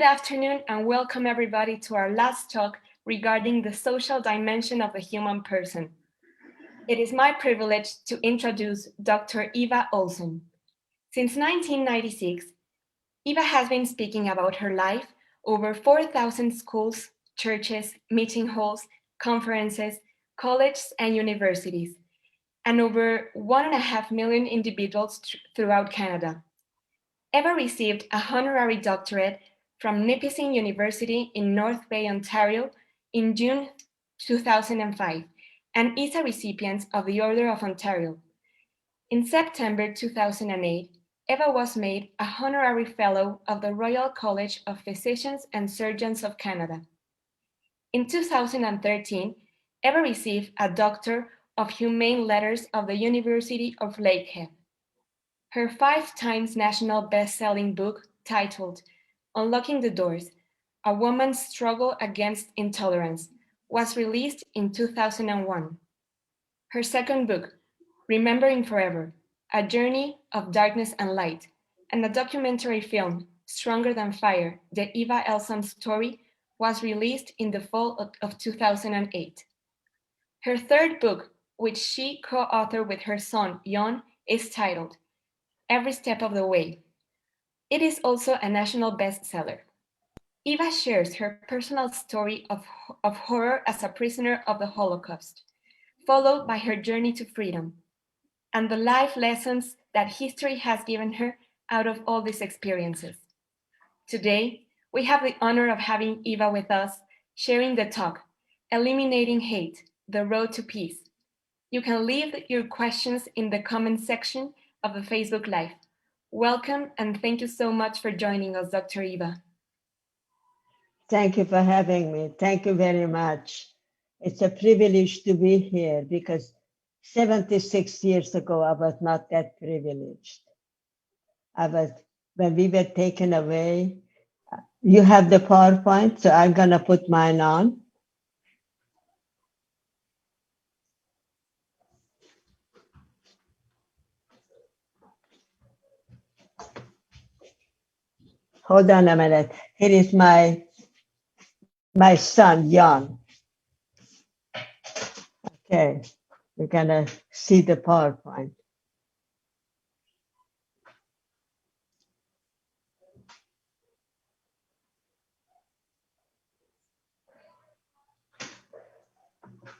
afternoon and welcome everybody to our last talk regarding the social dimension of the human person. It is my privilege to introduce Dr. Eva Olsen. Since 1996, Eva has been speaking about her life over 4,000 schools, churches, meeting halls, conferences, colleges, and universities, and over 1.5 million individuals throughout Canada. Eva received a honorary doctorate from Nipissing University in North Bay, Ontario in June 2005 and is a recipient of the Order of Ontario. In September 2008, Eva was made a honorary fellow of the Royal College of Physicians and Surgeons of Canada. In 2013, Eva received a Doctor of Humane Letters of the University of Lakehead. Her 5 times national best-selling book, titled Unlocking the Doors, A Woman's Struggle Against Intolerance, was released in 2001. Her second book, Remembering Forever, A Journey of Darkness and Light, and a documentary film, Stronger Than Fire, the Eva Olsen story, was released in the fall of 2008. Her third book, which she co-authored with her son, Jon, is titled Every Step of the Way. It is also a national bestseller. Eva shares her personal story of horror as a prisoner of the Holocaust, followed by her journey to freedom, and the life lessons that history has given her out of all these experiences. Today, we have the honor of having Eva with us, sharing the talk, Eliminating Hate, the Road to Peace. You can leave your questions in the comment section of the Facebook Live. Welcome and thank you so much for joining us, Dr. Eva. Thank you for having me. Thank you very much. It's a privilege to be here because 76 years ago, I was not that privileged. When we were taken away, you have the PowerPoint, so I'm gonna put mine on. Hold on a minute. Here is my son, Jan. Okay, we're gonna see the PowerPoint.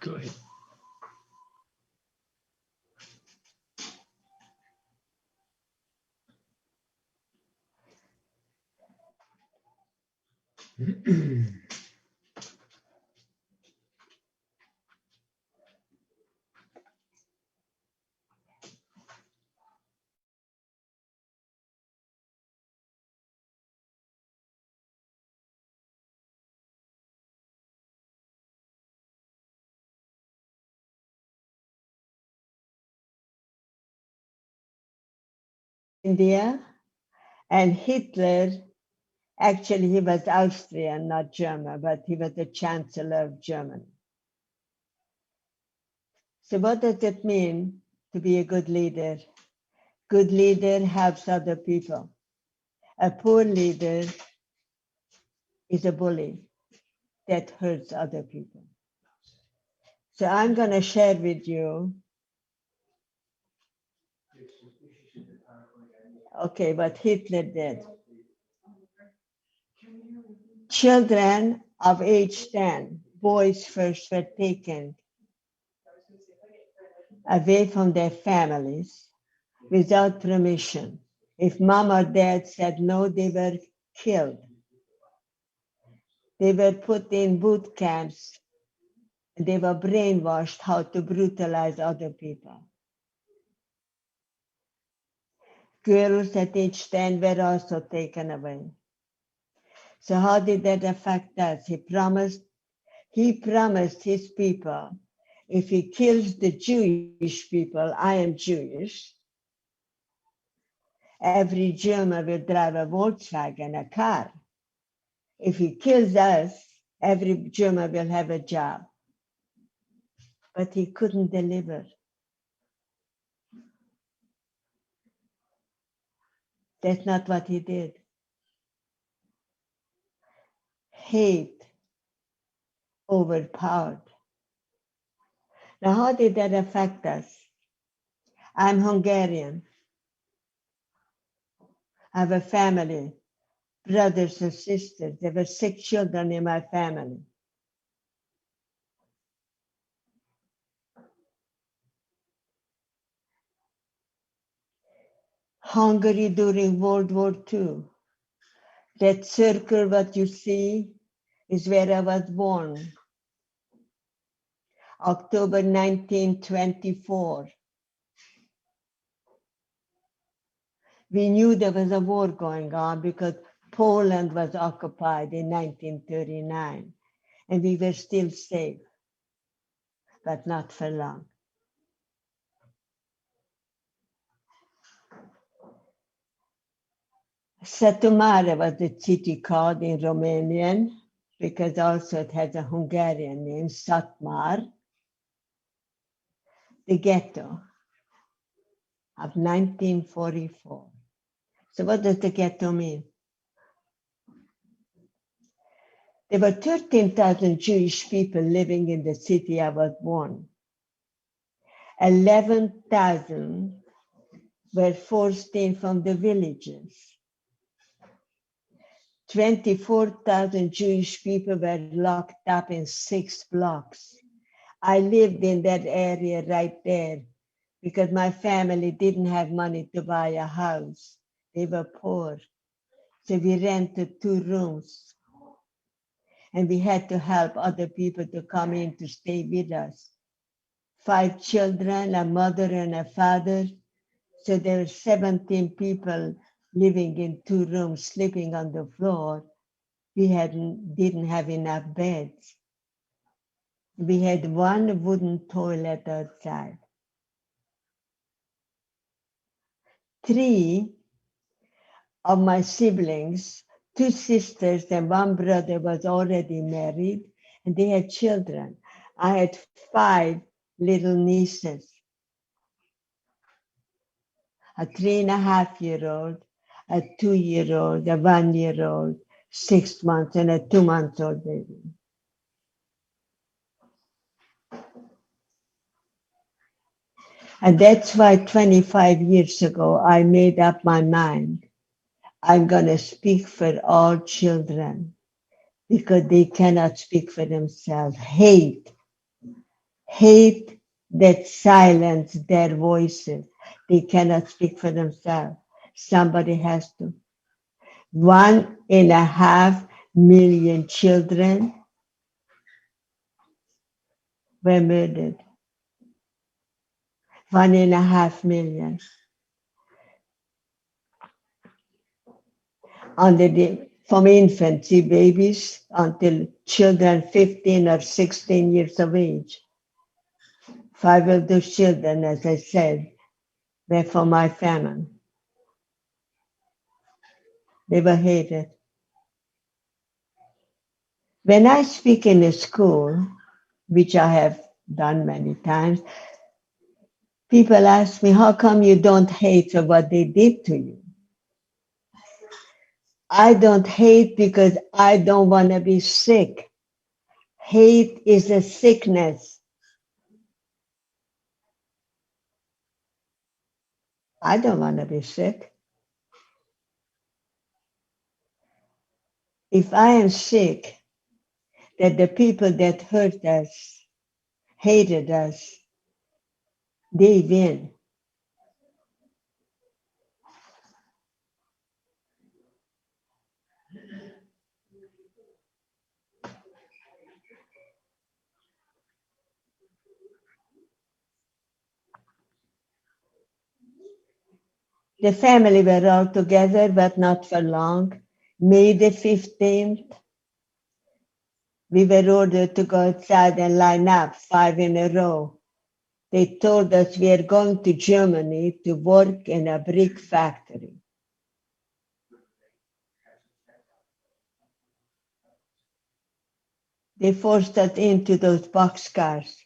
Go ahead. India, and Hitler, actually he was Austrian, not German, but he was the Chancellor of Germany. So what does it mean to be a good leader? Good leader helps other people. A poor leader is a bully that hurts other people. So I'm going to share with you. Okay, what Hitler did. Children of age 10, boys first, were taken away from their families without permission. If mom or dad said no, they were killed. They were put in boot camps. They were brainwashed how to brutalize other people. Girls at age 10 were also taken away. So how did that affect us? He promised his people, if he kills the Jewish people, I am Jewish, every German will drive a Volkswagen, a car. If he kills us, every German will have a job. But he couldn't deliver. That's not what he did. hate overpowered. Now, how did that affect us? I'm Hungarian. I have a family, brothers and sisters. There were 6 children in my family. Hungary during World War II. That circle, what you see, is where I was born. October 1924. We knew there was a war going on because Poland was occupied in 1939, and we were still safe, but not for long. Sătumare was the city called in Romanian, because also it has a Hungarian name, Satmar, the ghetto of 1944. So what does the ghetto mean? There were 13,000 Jewish people living in the city I was born. 11,000 were forced in from the villages. 24,000 Jewish people were locked up in 6 blocks. I lived in that area right there because my family didn't have money to buy a house. They were poor. So we rented 2 rooms. And we had to help other people to come in to stay with us. 5 children, a mother and a father. So there were 17 people living in 2 rooms, sleeping on the floor. We didn't have enough beds. We had 1 wooden toilet outside. 3 of my siblings, 2 sisters and 1 brother was already married, and they had children. I had 5 little nieces, a 3.5-year-old, a 2-year-old, a 1-year-old, 6 months, and a 2-month-old baby. And that's why 25 years ago, I made up my mind. I'm going to speak for all children because they cannot speak for themselves. Hate that silence their voices. They cannot speak for themselves. Somebody has to. 1.5 million children were murdered. 1.5 million. From infancy babies until children 15 or 16 years of age. 5 of those children, as I said, were from my family. They were hated. When I speak in a school, which I have done many times, people ask me, how come you don't hate for what they did to you? I don't hate because I don't want to be sick. Hate is a sickness. I don't want to be sick. If I am sick, that the people that hurt us, hated us, they win. The family were all together, but not for long. May the 15th, we were ordered to go outside and line up 5 in a row. They told us we are going to Germany to work in a brick factory. They forced us into those boxcars.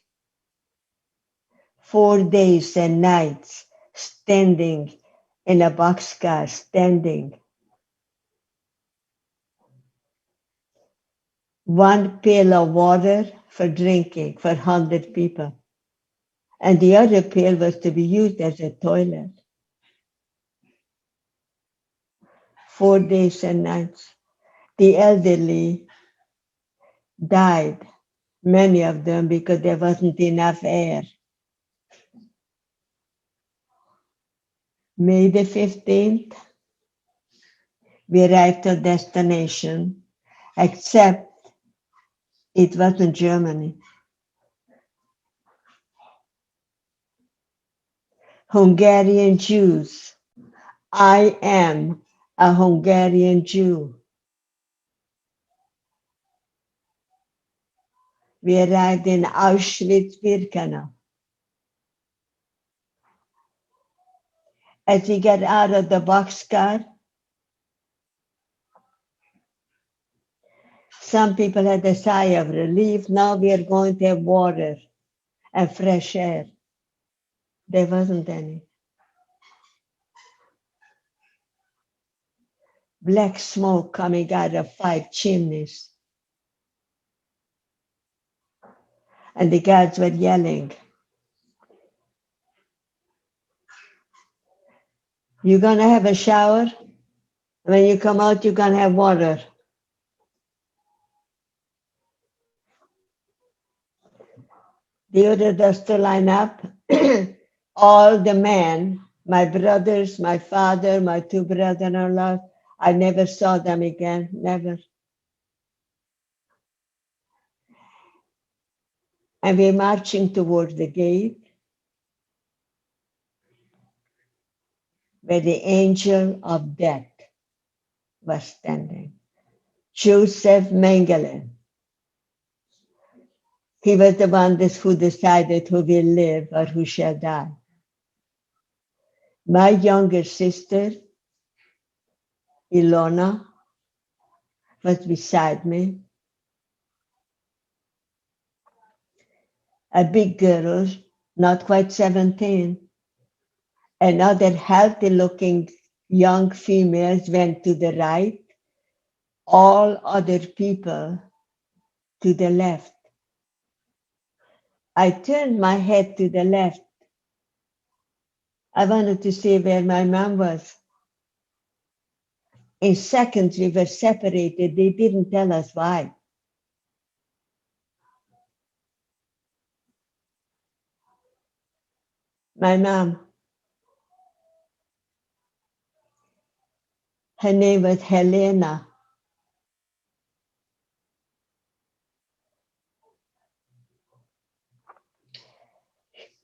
4 days and nights standing in a boxcar, standing. one pail of water for drinking for 100 people. And the other pail was to be used as a toilet. 4 days and nights. The elderly died, many of them, because there wasn't enough air. May the 15th, we arrived to destination, except it wasn't Germany. Hungarian Jews. I am a Hungarian Jew. We arrived in Auschwitz-Birkenau. As we got out of the boxcar, some people had a sigh of relief. Now we are going to have water and fresh air. There wasn't any. Black smoke coming out of 5 chimneys. And the guards were yelling, "You're going to have a shower? When you come out, you're going to have water." They ordered us to line up. All the men, my brothers, my father, my 2 brothers-in-law, I never saw them again, never. And we're marching towards the gate where the angel of death was standing. Joseph Mengele. He was the one who decided who will live or who shall die. My younger sister, Ilona, was beside me. A big girl, not quite 17. And other healthy-looking young females went to the right. All other people to the left. I turned my head to the left. I wanted to see where my mom was. In seconds, we were separated. They didn't tell us why. My mom, her name was Helena.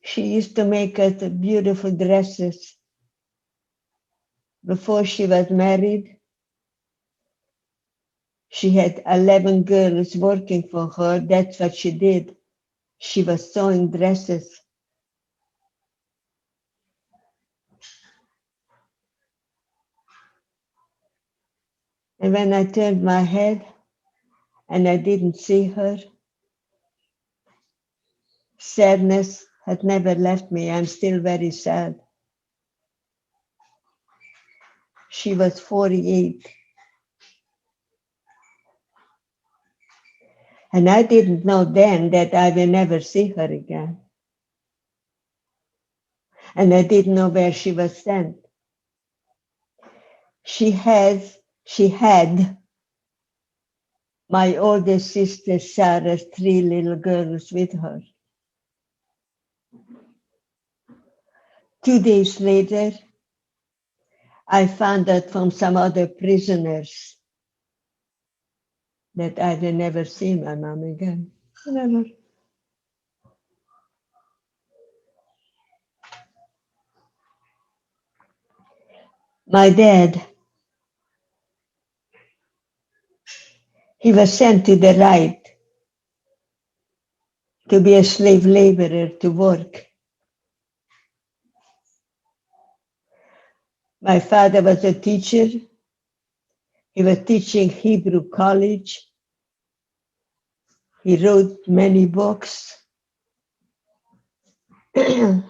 She used to make us beautiful dresses. Before she was married, she had 11 girls working for her. That's what she did. She was sewing dresses. And when I turned my head and I didn't see her, sadness had never left me. I'm still very sad. She was 48. And I didn't know then that I will never see her again. And I didn't know where she was sent. She had my older sister Sarah's 3 little girls with her. 2 days later, I found out from some other prisoners that I will never see my mom again. Never. My dad, he was sent to the right to be a slave laborer to work. My father was a teacher. He was teaching Hebrew college. He wrote many books. He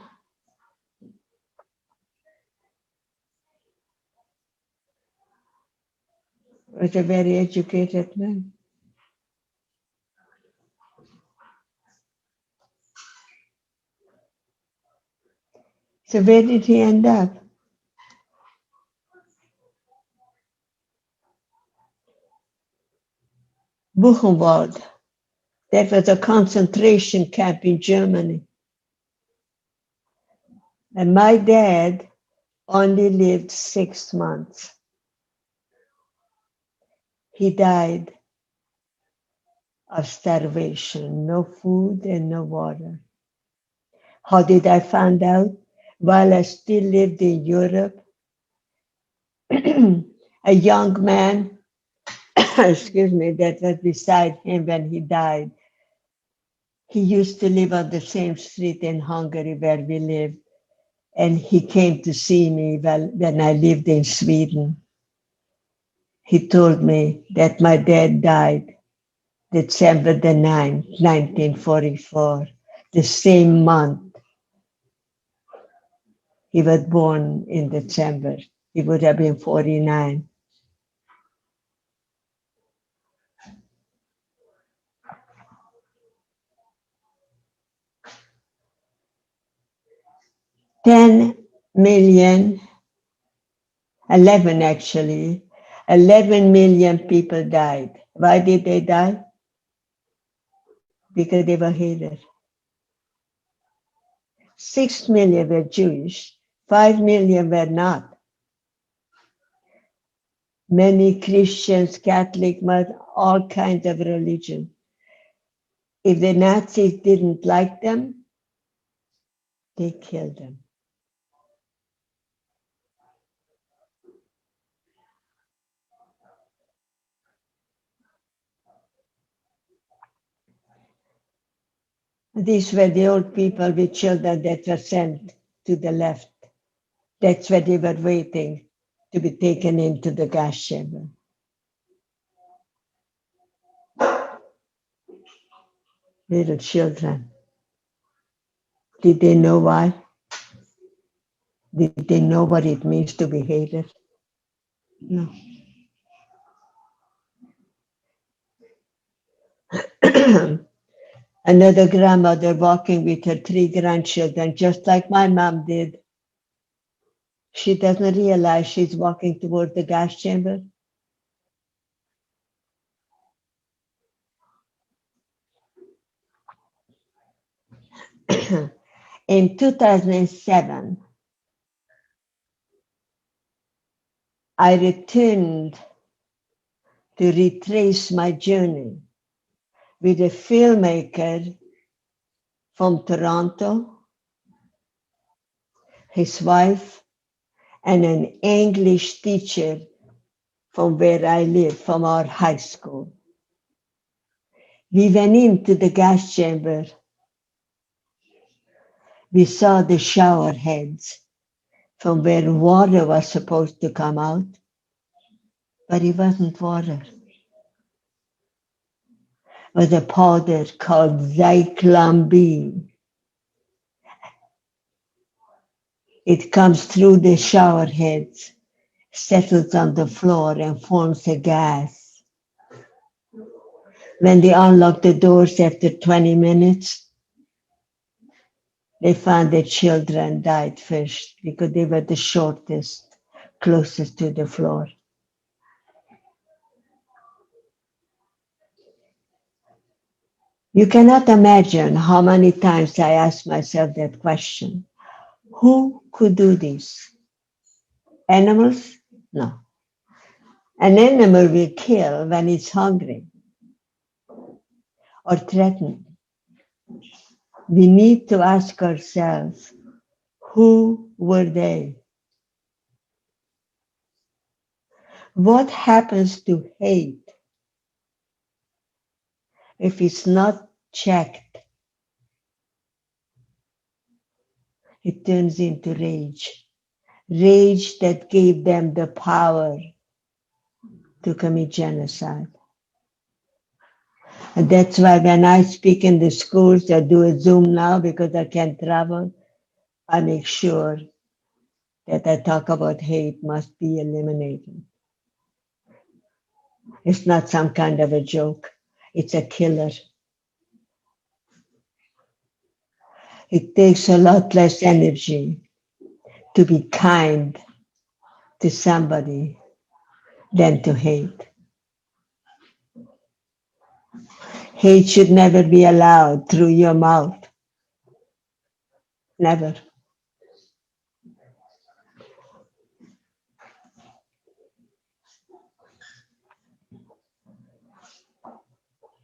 was a very educated man. So where did he end up? Buchenwald. That was a concentration camp in Germany. And my dad only lived 6 months. He died of starvation, no food and no water. How did I find out? While I still lived in Europe, a young man, excuse me, that was beside him when he died, he used to live on the same street in Hungary where we lived. And he came to see me when I lived in Sweden. He told me that my dad died December the 9th, 1944, the same month. He was born in December. He would have been 49. $10 million, 11 actually, 11 million people died. Why did they die? Because they were hated. 6 million were Jewish, 5 million were not. Many Christians, Catholic, all kinds of religion. If the Nazis didn't like them, they killed them. These were the old people with children that were sent to the left. That's where they were waiting to be taken into the gas chamber. Little children. Did they know why? Did they know what it means to be hated? No. Another grandmother walking with her 3 grandchildren, just like my mom did. She doesn't realize she's walking toward the gas chamber. In 2007, I returned to retrace my journey with a filmmaker from Toronto, his wife, and an English teacher from where I live, from our high school. We went into the gas chamber. We saw the shower heads from where water was supposed to come out, but it wasn't water. It was a powder called Zyklon B. It comes through the shower heads, settles on the floor, and forms a gas. When they unlocked the doors after 20 minutes, they found the children died first because they were the shortest, closest to the floor. You cannot imagine how many times I asked myself that question. Who could do this? Animals? No. An animal will kill when it's hungry or threatened. We need to ask ourselves, who were they? What happens to hate if it's not checked? It turns into rage. Rage that gave them the power to commit genocide. And that's why when I speak in the schools, I do a Zoom now because I can't travel. I make sure that I talk about hate must be eliminated. It's not some kind of a joke. It's a killer. It takes a lot less energy to be kind to somebody than to hate. Hate should never be allowed through your mouth. Never.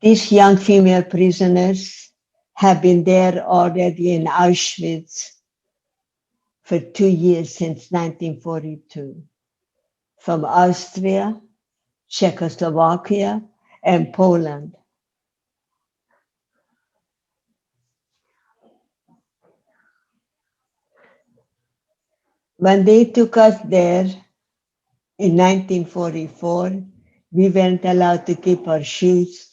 These young female prisoners have been there already in Auschwitz for 2 years since 1942, from Austria, Czechoslovakia, and Poland. When they took us there in 1944, we weren't allowed to keep our shoes,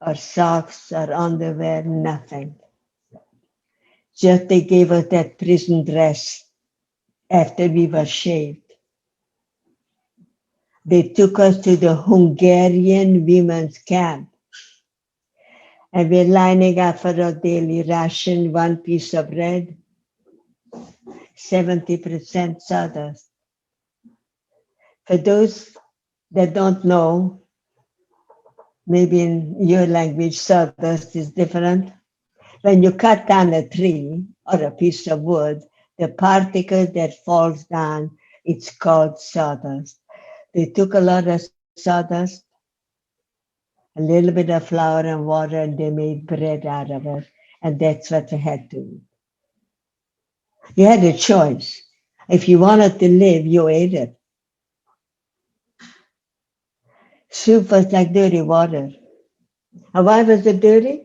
our socks, our underwear, nothing. Just they gave us that prison dress after we were shaved. They took us to the Hungarian women's camp, and we're lining up for our daily ration, 1 piece of bread, 70% sawdust. For those that don't know, maybe in your language sawdust is different. When you cut down a tree or a piece of wood, the particle that falls down, it's called sawdust. They took a lot of sawdust, a little bit of flour and water, and they made bread out of it. And that's what they had to eat. You had a choice. If you wanted to live, you ate it. Soup was like dirty water. And why was it dirty?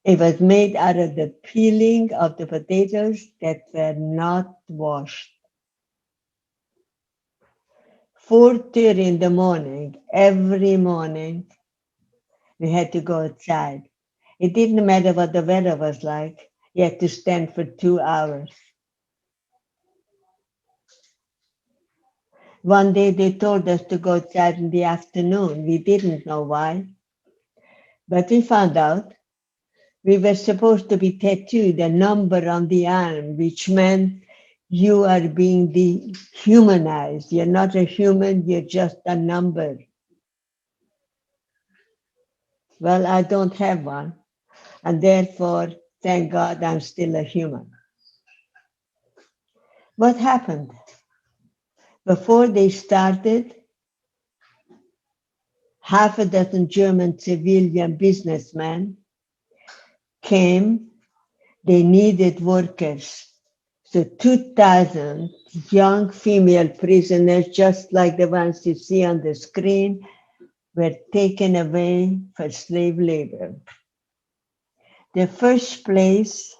It was made out of the peeling of the potatoes that were not washed. 4:30 in the morning, every morning, we had to go outside. It didn't matter what the weather was like. You had to stand for 2 hours. One day they told us to go outside in the afternoon. We didn't know why. But we found out we were supposed to be tattooed a number on the arm, which meant you are being dehumanized. You're not a human, you're just a number. Well, I don't have one, and therefore, thank God, I'm still a human. What happened? Before they started, half a dozen German civilian businessmen came. They needed workers. So 2,000 young female prisoners, just like the ones you see on the screen, were taken away for slave labor. The first place,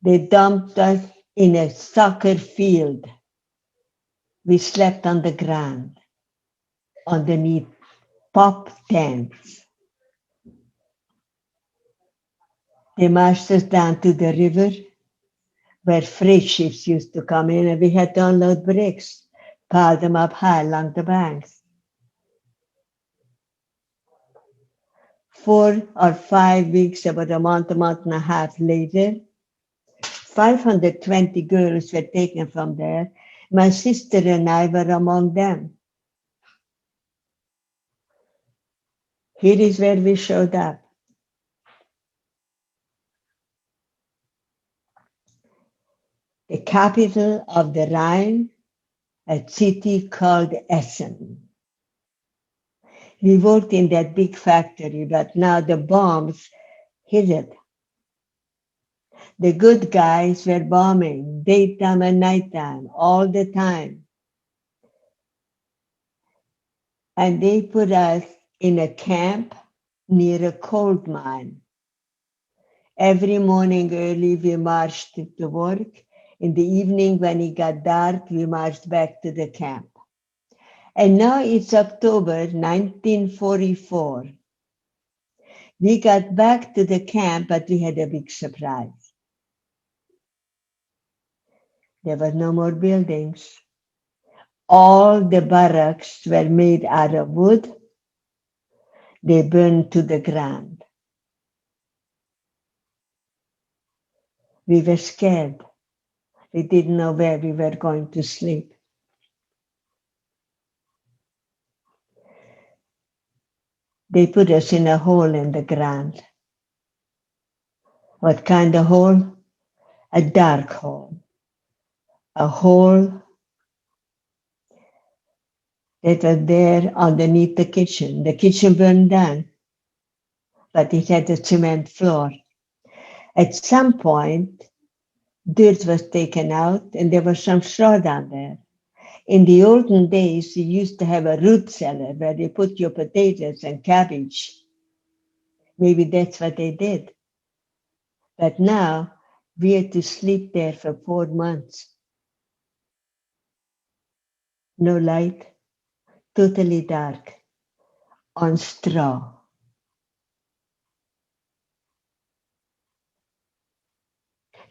they dumped us in a soccer field. We slept on the ground underneath pop tents. They marched us down to the river where freight ships used to come in, and we had to unload bricks, pile them up high along the banks. 4 or 5 weeks, about a month and a half later, 520 girls were taken from there. My sister and I were among them. Here is where we showed up. The capital of the Rhine, a city called Essen. We worked in that big factory, but now the bombs hit it. The good guys were bombing daytime and nighttime, all the time. And they put us in a camp near a coal mine. Every morning early, we marched to work. In the evening, when it got dark, we marched back to the camp. And now it's October 1944. We got back to the camp, but we had a big surprise. There were no more buildings. All the barracks were made out of wood. They burned to the ground. We were scared. We didn't know where we were going to sleep. They put us in a hole in the ground. What kind of hole? A dark hole. A hole that was there underneath the kitchen. The kitchen burned down, but it had a cement floor. At some point, dirt was taken out and there was some straw down there. In the olden days, you used to have a root cellar where you put your potatoes and cabbage. Maybe that's what they did. But now, we had to sleep there for 4 months. No light, totally dark, on straw.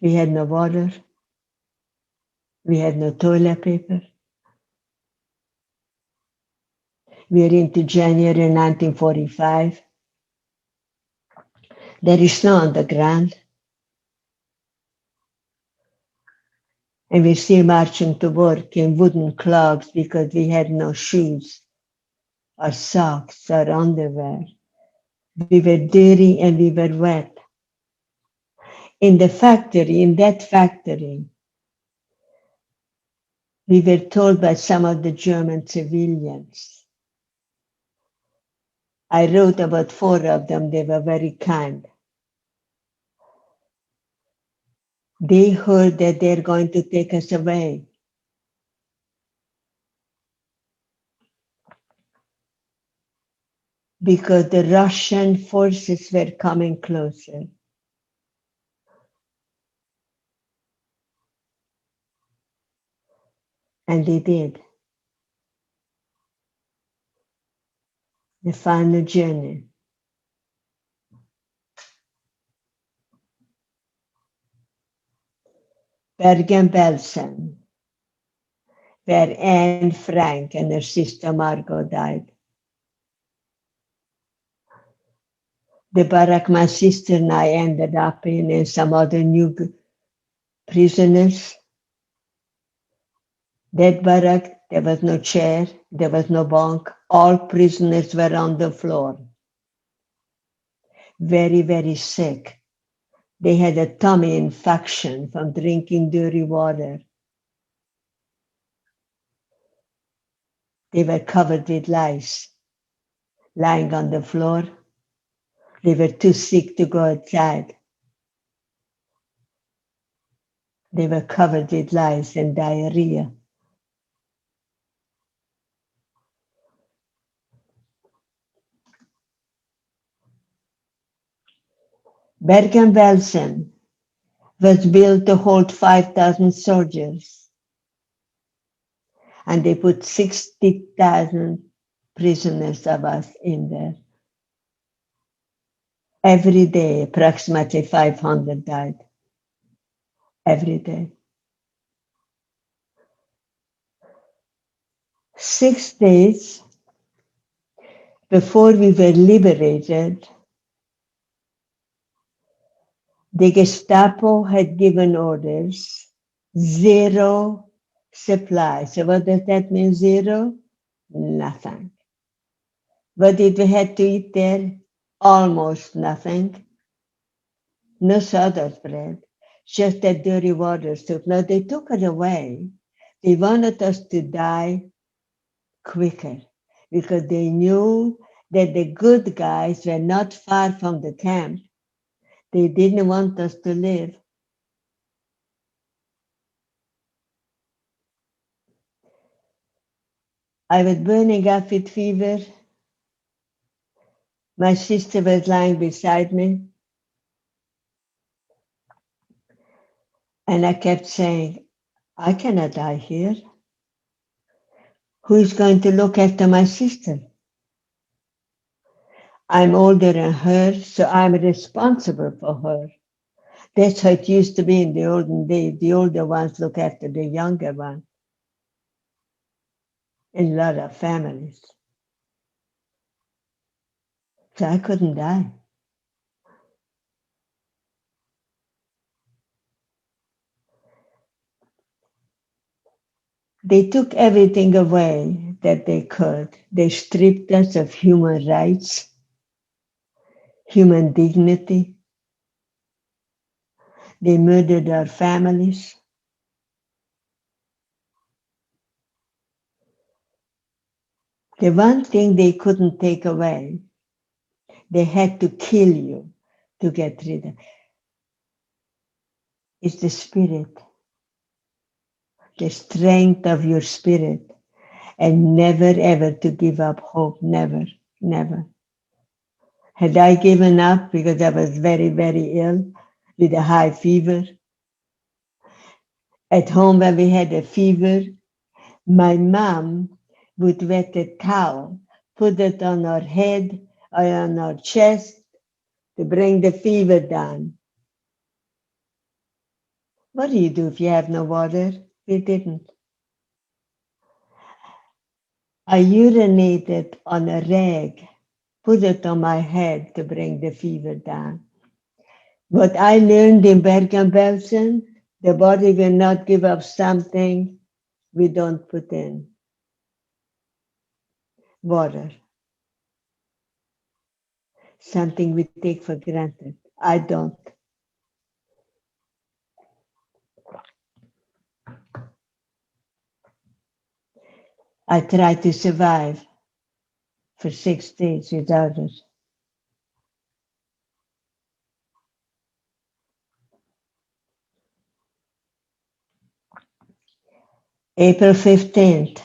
We had no water. We had no toilet paper. We are into January 1945. There is snow on the ground. And we're still marching to work in wooden clogs because we had no shoes or socks or underwear. We were dirty and we were wet. In that factory, we were told by some of the German civilians. I wrote about 4 of them. They were very kind. They heard that they're going to take us away. Because the Russian forces were coming closer. And they did. The final journey. Bergen-Belsen, where Anne Frank and her sister Margot died. The barrack my sister and I ended up in and some other new prisoners. That barrack, there was no chair, there was no bunk. All prisoners were on the floor. Very, very sick. They had a tummy infection from drinking dirty water. They were covered with lice, lying on the floor. They were too sick to go outside. They were covered with lice and diarrhea. Bergen-Belsen was built to hold 5,000 soldiers, and they put 60,000 prisoners of us in there. Every day, approximately 500 died. Every day. 6 days before we were liberated, the Gestapo had given orders, 0 supply. So what does that mean, 0? Nothing. What did we have to eat there? Almost nothing. No sawdust bread, just that dirty water soup. Now they took it away. They wanted us to die quicker because they knew that the good guys were not far from the camp. They didn't want us to live. I was burning up with fever. My sister was lying beside me. And I kept saying, I cannot die here. Who is going to look after my sister? I'm older than her, so I'm responsible for her. That's how it used to be in the olden days. The older ones look after the younger ones in a lot of families. So I couldn't die. They took everything away that they could. They stripped us of human rights, human dignity. They murdered our families. The one thing they couldn't take away, they had to kill you to get rid of, is the spirit, the strength of your spirit, and never ever to give up hope, never, never. Had I given up because I was very, very ill with a high fever? At home when we had a fever, my mom would wet a towel, put it on her head or on her chest to bring the fever down. What do you do if you have no water? We didn't. I urinated on a rag, put it on my head to bring the fever down. What I learned in Bergen-Belsen, the body will not give up something we don't put in. Water. Something we take for granted. I don't. I tried to survive for 6 days without it. April 15th.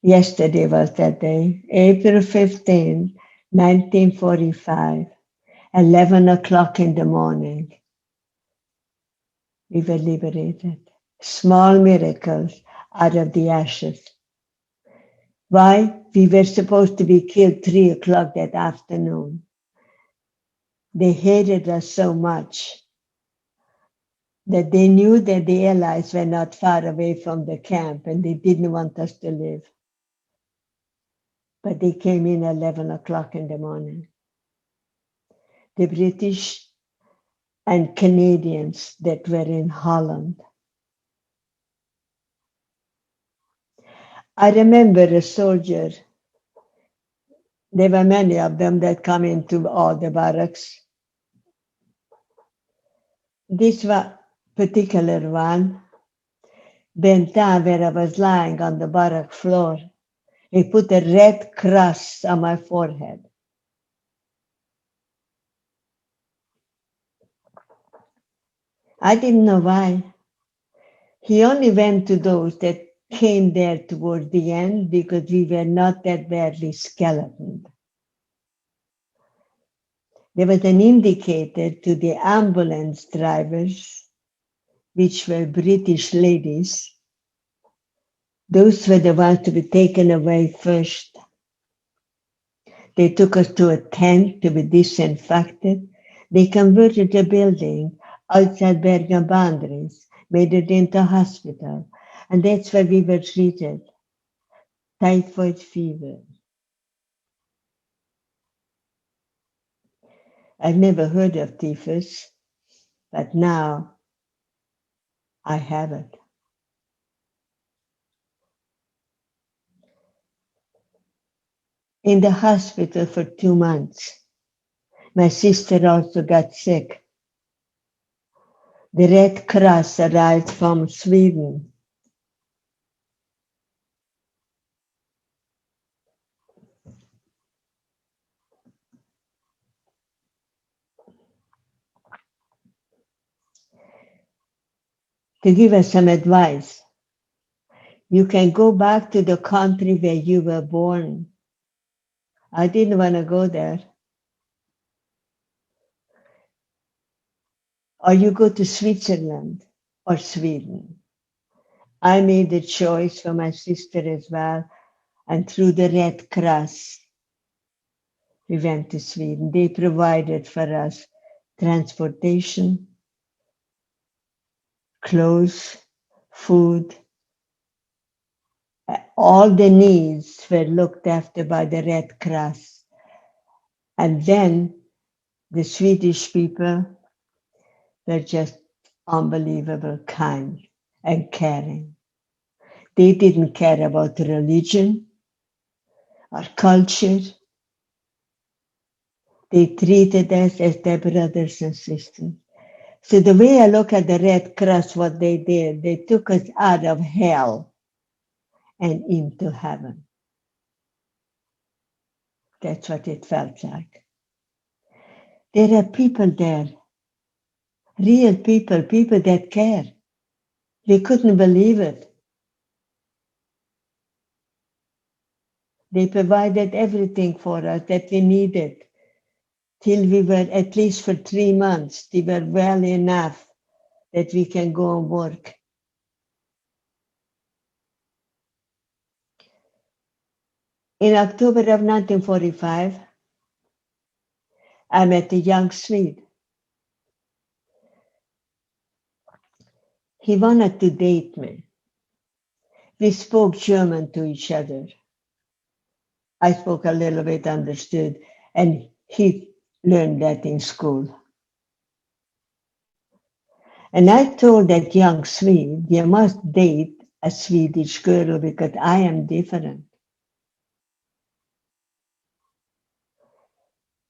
Yesterday was that day. April 15th, 1945, 11 o'clock in the morning. We were liberated. Small miracles out of the ashes. Why? We were supposed to be killed 3 o'clock that afternoon. They hated us so much that they knew that the Allies were not far away from the camp and they didn't want us to live. But they came in 11 o'clock in the morning. The British and Canadians that were in Holland. I remember a soldier, there were many of them that come into all the barracks. This one, particular one, bent down where I was lying on the barrack floor. He put a red cross on my forehead. I didn't know why. He only went to those that came there toward the end because we were not that badly skeletoned. There was an indicator to the ambulance drivers, which were British ladies. Those were the ones to be taken away first. They took us to a tent to be disinfected. They converted the building outside Bergen boundaries, made it into a hospital. And that's where we were treated. Typhoid fever. I've never heard of typhus, but now I have it. In the hospital for 2 months. My sister also got sick. The Red Cross arrived from Sweden. To give us some advice. You can go back to the country where you were born. I didn't want to go there. Or you go to Switzerland or Sweden. I made the choice for my sister as well, and through the Red Cross, we went to Sweden. They provided for us transportation, clothes, food. All the needs were looked after by the Red Cross. And then the Swedish people were just unbelievable kind. and caring. They didn't care about religion or culture. They treated us as their brothers and sisters. So the way I look at the Red Cross, what they did, they took us out of hell and into heaven. That's what it felt like. There are people there, real people, people that care. They couldn't believe it. They provided everything for us that we needed till we were, at least for 3 months, they were well enough that we can go and work. In October of 1945, I met a young Swede. He wanted to date me. We spoke German to each other. I spoke a little bit, understood, and he learned that in school. And I told that young Swede, you must date a Swedish girl because I am different.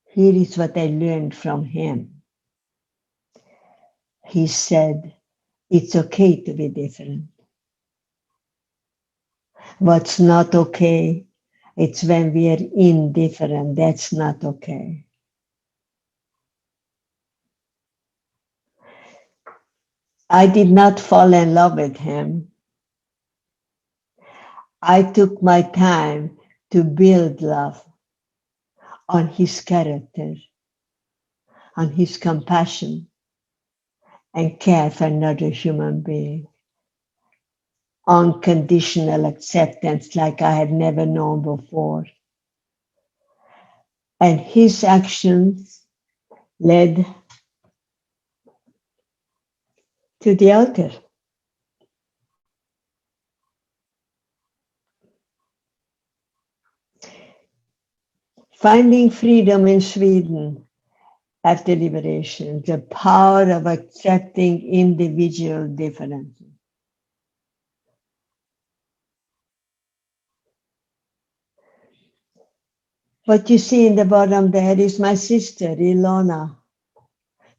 Here is what I learned from him. He said, it's okay to be different. What's not okay, it's when we are indifferent. That's not okay. I did not fall in love with him. I took my time to build love on his character, on his compassion, and care for another human being. Unconditional acceptance like I had never known before. And his actions led to the altar. Finding freedom in Sweden after liberation, the power of accepting individual differences. What you see in the bottom there is my sister, Ilona.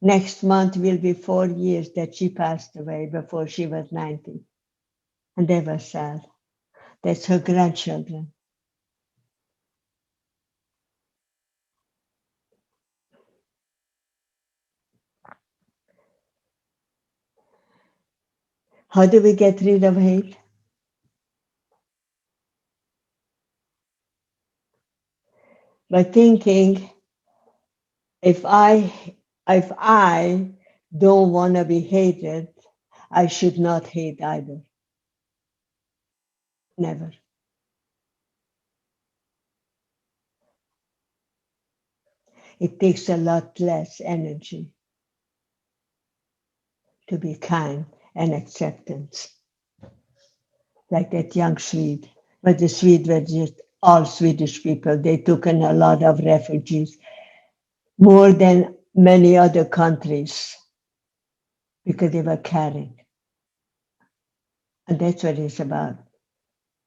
Next month will be 4 years that she passed away before she was 90. And they were sad. That's her grandchildren. How do we get rid of hate? By thinking, if I don't want to be hated, I should not hate either. Never. It takes a lot less energy to be kind and acceptance. Like that young Swede. But the Swedes were just all Swedish people. They took in a lot of refugees, more than many other countries, because they were caring. And that's what it's about.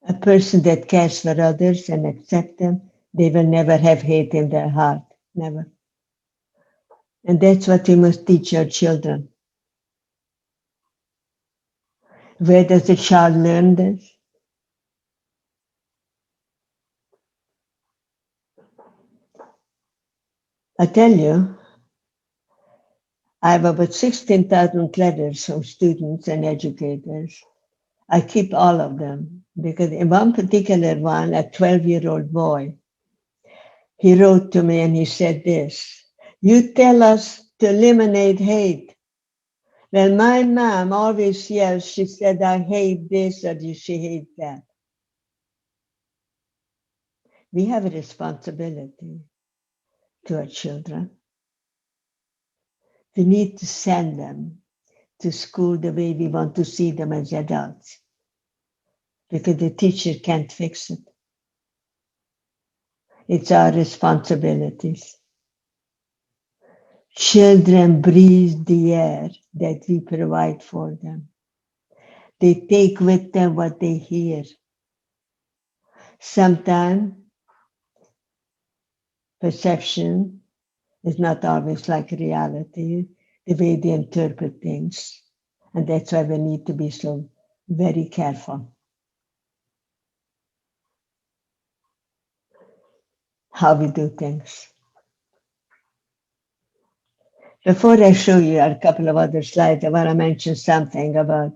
A person that cares for others and accepts them, they will never have hate in their heart. Never. And that's what we must teach our children. Where does the child learn this? I tell you, I have about 16,000 letters from students and educators. I keep all of them because in one particular one, a 12-year-old boy, he wrote to me and he said this, you tell us to eliminate hate. Well, my mom always yells, she said, I hate this or she hates that. We have a responsibility to our children. We need to send them to school the way we want to see them as adults, because the teacher can't fix it. It's our responsibilities. Children breathe the air that we provide for them. They take with them what they hear. Sometimes perception is not always like reality, the way they interpret things. And that's why we need to be so very careful how we do things. Before I show you a couple of other slides, I want to mention something about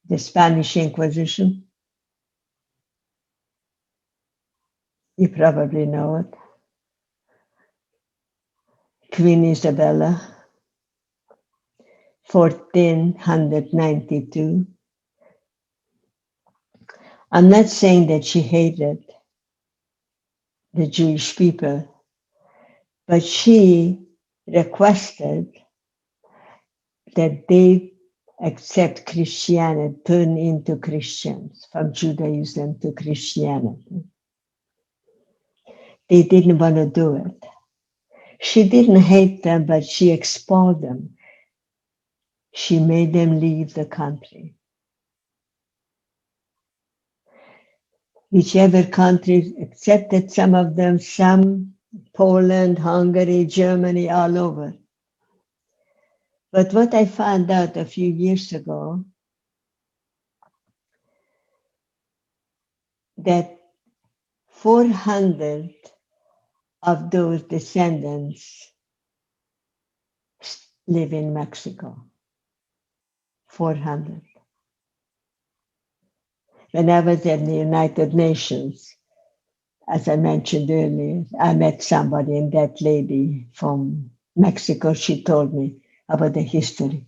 the Spanish Inquisition. You probably know it. Queen Isabella, 1492. I'm not saying that she hated the Jewish people, but she requested that they accept Christianity, turn into Christians, from Judaism to Christianity. They didn't want to do it. She didn't hate them, but she expelled them. She made them leave the country. Whichever countries accepted some of them, some Poland, Hungary, Germany, all over. But what I found out a few years ago, that 400 of those descendants live in Mexico. 400. When I was in the United Nations, as I mentioned earlier, I met somebody, and that lady from Mexico, she told me about the history.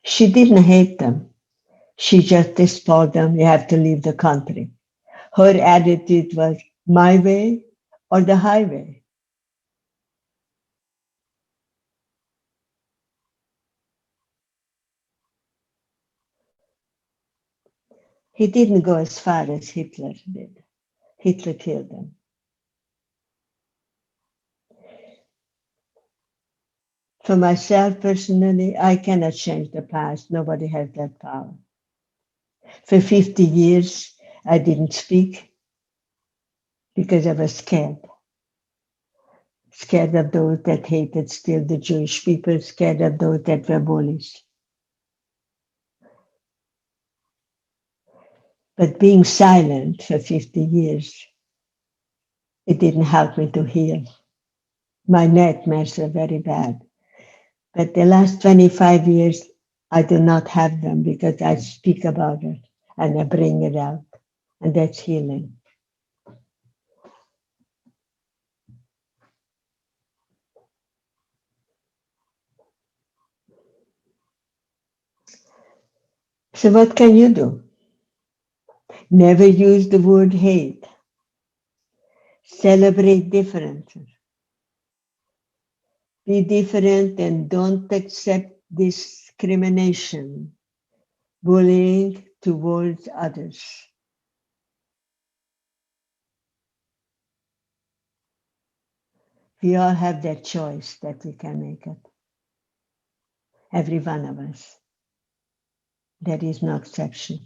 She didn't hate them. She just told them, you have to leave the country. Her attitude was my way or the highway. He didn't go as far as Hitler did. Hitler killed them. For myself personally, I cannot change the past. Nobody has that power. For 50 years, I didn't speak because I was scared. Scared of those that hated still the Jewish people, scared of those that were bullies. But being silent for 50 years, it didn't help me to heal. My nightmares are very bad. But the last 25 years, I do not have them because I speak about it and I bring it out. And that's healing. So what can you do? Never use the word hate. Celebrate differences. Be different and don't accept discrimination, bullying towards others. We all have that choice that we can make it. Every one of us. There is no exception.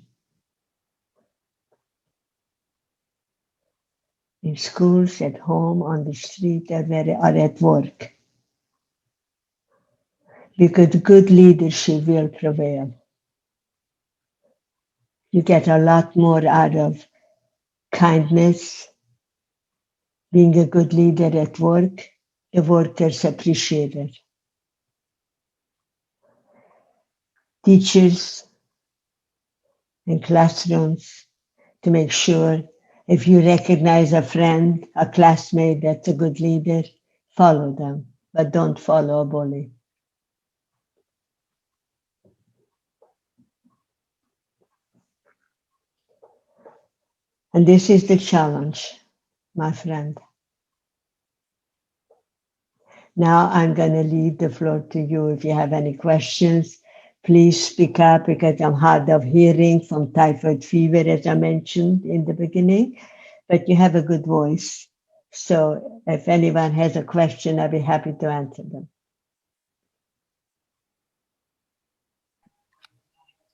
In schools, at home, on the street, or at work. Because good leadership will prevail. You get a lot more out of kindness, being a good leader at work. The workers appreciate it. Teachers in classrooms to make sure if you recognize a friend, a classmate that's a good leader, follow them, but don't follow a bully. And this is the challenge, my friend. Now I'm going to leave the floor to you. If you have any questions, please speak up because I'm hard of hearing from typhoid fever, as I mentioned in the beginning, but you have a good voice. So if anyone has a question, I'll be happy to answer them.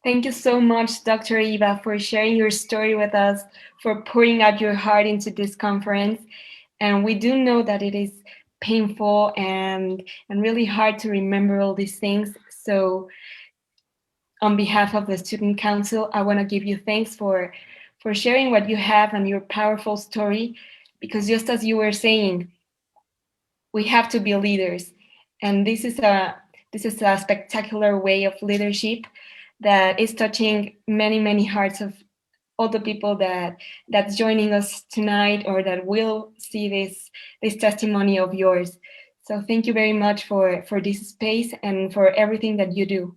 Thank you so much, Dr. Eva, for sharing your story with us, for pouring out your heart into this conference. And we do know that it is painful and really hard to remember all these things. So on behalf of the Student Council, I want to give you thanks for sharing what you have and your powerful story, because just as you were saying, we have to be leaders. And this is a spectacular way of leadership that is touching many, many hearts of all the people that's joining us tonight or that will see this testimony of yours. So thank you very much for this space and for everything that you do.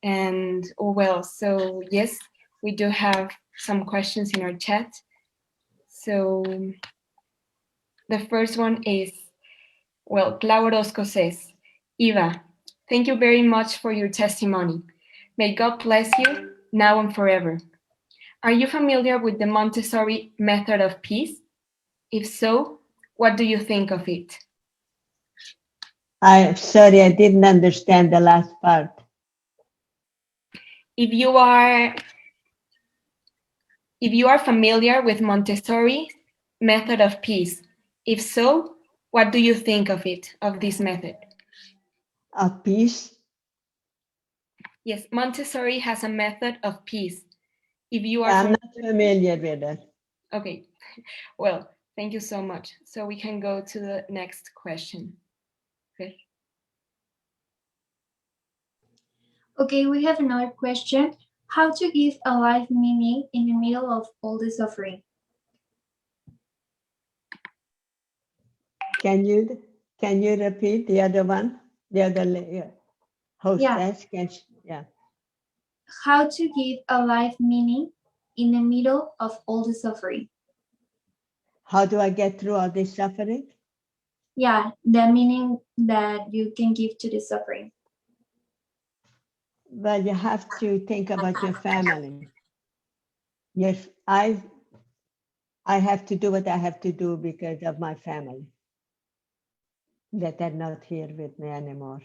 And well, so yes, we do have some questions in our chat. So the first one is, well, Clau Orozco says, Eva, thank you very much for your testimony. May God bless you now and forever. Are you familiar with the Montessori method of peace? If so, what do you think of it? I'm sorry, I didn't understand the last part. If you are familiar with Montessori method of peace, if so, what do you think of it, of this method? Of peace? Yes, Montessori has a method of peace. If you are I'm not familiar with it. Okay, well, thank you so much. So we can go to the next question. Okay. Okay, we have another question. How to give a life meaning in the middle of all the suffering? Can you repeat the other one? The other hostess? Yeah. How to give a life meaning in the middle of all the suffering? How do I get through all this suffering? Yeah, the meaning that you can give to the suffering. Well, you have to think about your family. Yes, I have to do what I have to do because of my family that are not here with me anymore.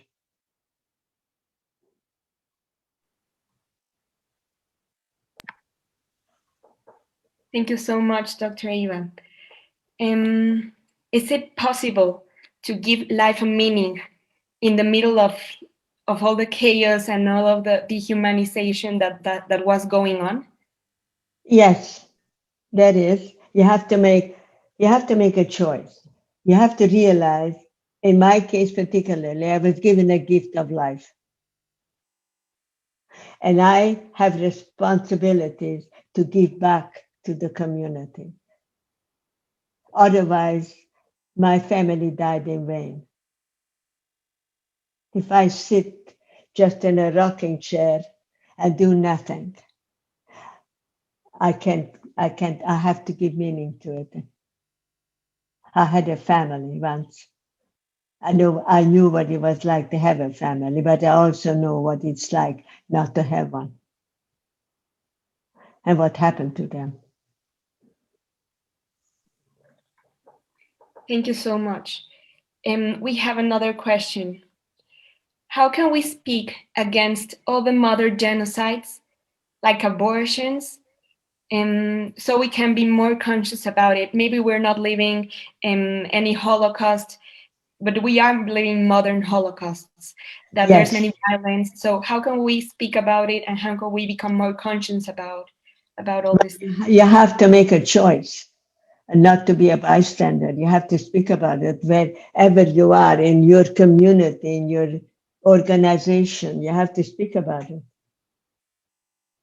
Thank you so much, Dr. Eva. Is it possible to give life a meaning in the middle of all the chaos and all of the dehumanization that was going on? Yes, there is. You have to make a choice. You have to realize, in my case particularly, I was given a gift of life. And I have responsibilities to give back to the community. Otherwise, my family died in vain. If I sit just in a rocking chair and do nothing, I have to give meaning to it. I had a family once. I knew what it was like to have a family, but I also know what it's like not to have one. And what happened to them. Thank you so much. We have another question. How can we speak against all the mother genocides, like abortions, so we can be more conscious about it? Maybe we're not living any Holocaust, but we are living modern Holocausts, that Yes. there's many violence. So how can we speak about it, and how can we become more conscious about all this? You have to make a choice and not to be a bystander. You have to speak about it wherever you are, in your community, in your organization. You have to speak about it.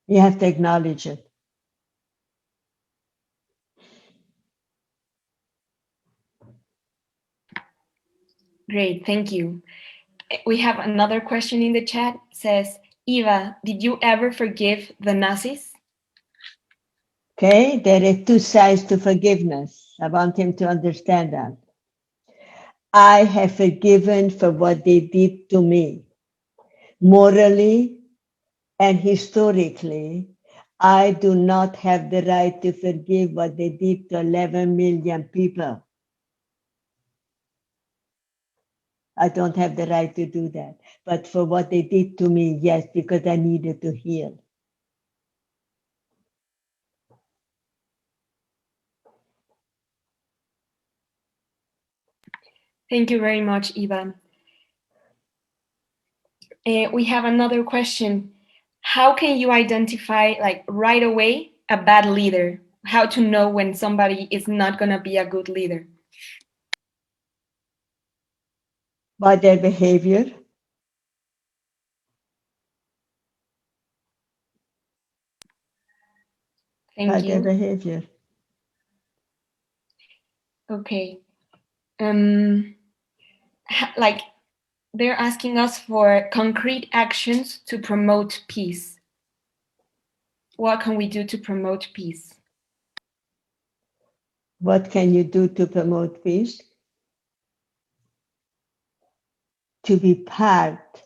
You have to acknowledge it. Great, thank you. We have another question in the chat. It says, Eva, did you ever forgive the Nazis? Okay, there are two sides to forgiveness. I want him to understand that. I have forgiven for what they did to me. Morally and historically, I do not have the right to forgive what they did to 11 million people. I don't have the right to do that. But for what they did to me, yes, because I needed to heal. Thank you very much, Eva. We have another question. How can you identify, like, right away a bad leader? How to know when somebody is not going to be a good leader? By their behavior. By Thank their you. behavior. Okay. Like, they're asking us for concrete actions to promote peace. What can we do to promote peace? What can you do to promote peace? To be part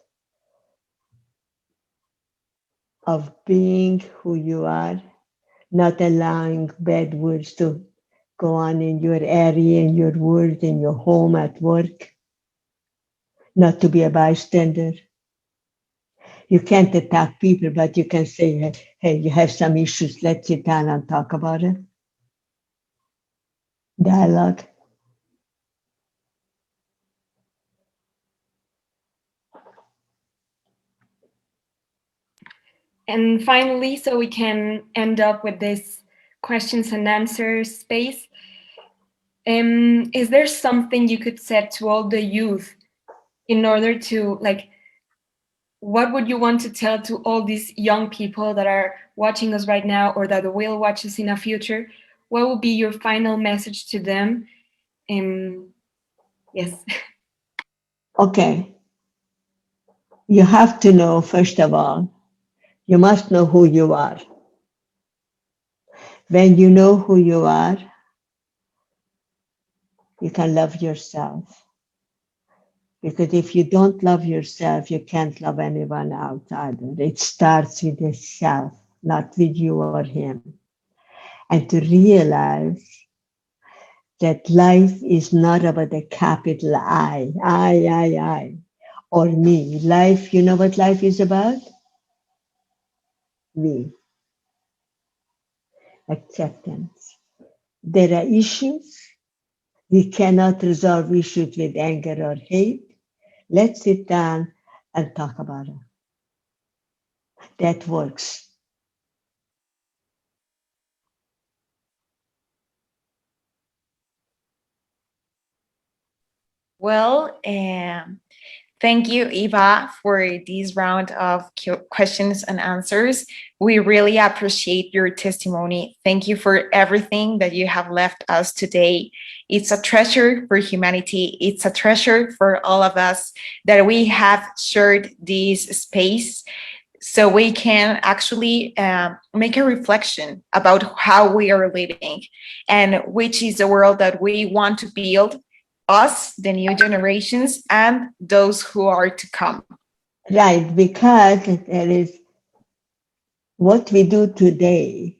of being who you are, not allowing bad words to go on in your area, in your world, in your home, at work, not to be a bystander. You can't attack people, but you can say, hey, you have some issues, let's sit down and talk about it. Dialogue. And finally, so we can end up with this questions and answers space, is there something you could say to all the youth in order to, like, what would you want to tell to all these young people that are watching us right now or that will watch us in the future? What would be your final message to them? Yes. Okay. You have to know, first of all, you must know who you are. When you know who you are, you can love yourself. Because if you don't love yourself, you can't love anyone else either. It starts with yourself, not with you or him. And to realize that life is not about a capital I, or me. Life, you know what life is about? Me. Acceptance. There are issues. We cannot resolve issues with anger or hate. Let's sit down and talk about it. That works. Well, thank you, Eva, for this round of questions and answers. We really appreciate your testimony. Thank you for everything that you have left us today. It's a treasure for humanity. It's a treasure for all of us that we have shared this space so we can actually make a reflection about how we are living and which is the world that we want to build, us, the new generations, and those who are to come. Right, because there is what we do today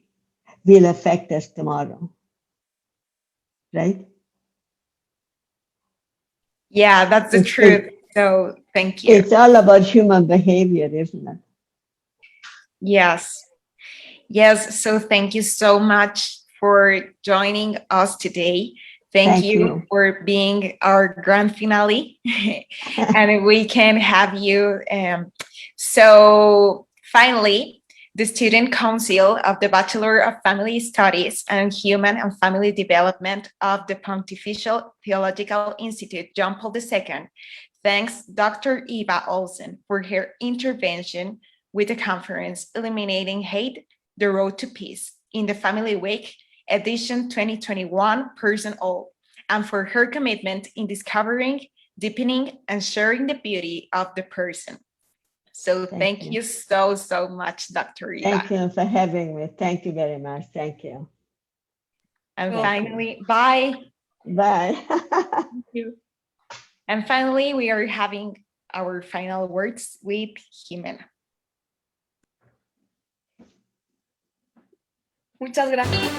will affect us tomorrow. Right? Yeah, that's the truth. So thank you. It's all about human behavior, isn't it? Yes. Yes. So thank you so much for joining us today. Thank you for being our grand finale. And we can have you. So finally, the Student Council of the Bachelor of Family Studies and Human and Family Development of the Pontifical Theological Institute, John Paul II, thanks Dr. Eva Olsen for her intervention with the conference Eliminating Hate, The Road to Peace in the Family Week, edition 2021, Person All, and for her commitment in discovering, deepening, and sharing the beauty of the person. So thank you so, so much, Dr. Eva. Thank you for having me. Thank you very much. Thank you. And finally, bye. Bye. Thank you. And finally, we are having our final words with Jimena. Muchas gracias.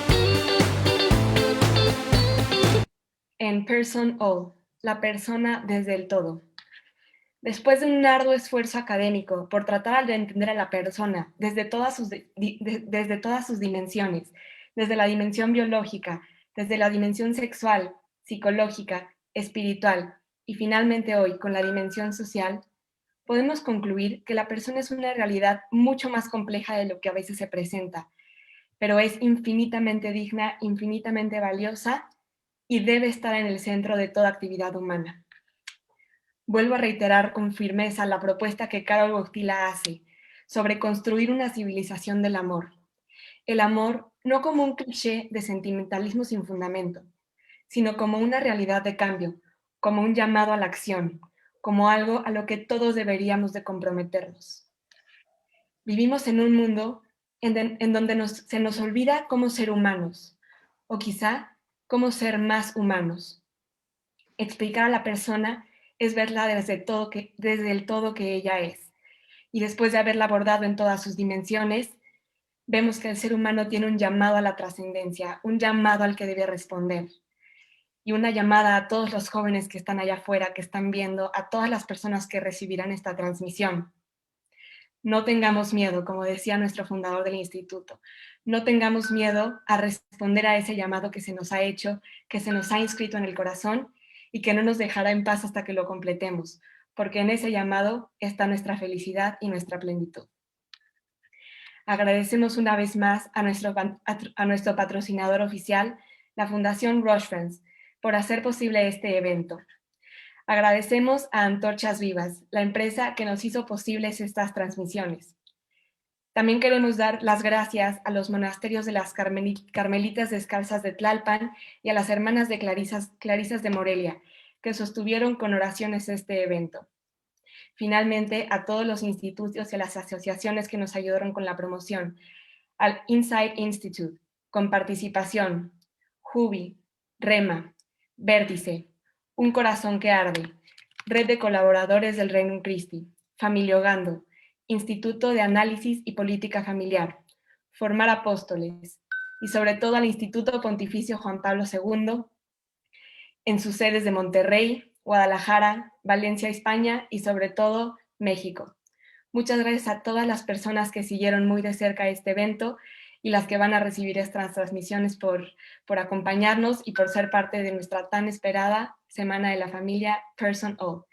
En Person All, la persona desde el todo. Después de un arduo esfuerzo académico por tratar de entender a la persona desde todas sus dimensiones, desde la dimensión biológica, desde la dimensión sexual, psicológica, espiritual, y finalmente hoy con la dimensión social, podemos concluir que la persona es una realidad mucho más compleja de lo que a veces se presenta, pero es infinitamente digna, infinitamente valiosa y debe estar en el centro de toda actividad humana. Vuelvo a reiterar con firmeza la propuesta que Carol Wojtyla hace sobre construir una civilización del amor. El amor no como un cliché de sentimentalismo sin fundamento, sino como una realidad de cambio, como un llamado a la acción, como algo a lo que todos deberíamos de comprometernos. Vivimos en un mundo en donde se nos olvida cómo ser humanos, o quizá cómo ser más humanos. Explicar a la persona es verla desde el todo que ella es. Y después de haberla abordado en todas sus dimensiones, vemos que el ser humano tiene un llamado a la trascendencia, un llamado al que debe responder. Y una llamada a todos los jóvenes que están allá afuera, que están viendo, a todas las personas que recibirán esta transmisión. No tengamos miedo, como decía nuestro fundador del instituto, no tengamos miedo a responder a ese llamado que se nos ha hecho, que se nos ha inscrito en el corazón y que no nos dejará en paz hasta que lo completemos, porque en ese llamado está nuestra felicidad y nuestra plenitud. Agradecemos una vez más a nuestro patrocinador oficial, la Fundación Roche Friends, por hacer posible este evento. Agradecemos a Antorchas Vivas, la empresa que nos hizo posibles estas transmisiones. También queremos dar las gracias a los monasterios de las Carmelitas Descalzas de Tlalpan y a las hermanas de Clarisas de Morelia, que sostuvieron con oraciones este evento. Finalmente, a todos los institutos y a las asociaciones que nos ayudaron con la promoción, al Insight Institute, con participación, Jubi, Rema, Vértice, Un Corazón que Arde, Red de Colaboradores del Reino Christi, Familiogando, Instituto de Análisis y Política Familiar, Formar Apóstoles, y sobre todo al Instituto Pontificio Juan Pablo II, en sus sedes de Monterrey, Guadalajara, Valencia, España y sobre todo México. Muchas gracias a todas las personas que siguieron muy de cerca este evento y las que van a recibir estas transmisiones por acompañarnos y por ser parte de nuestra tan esperada Semana de la Familia Person All.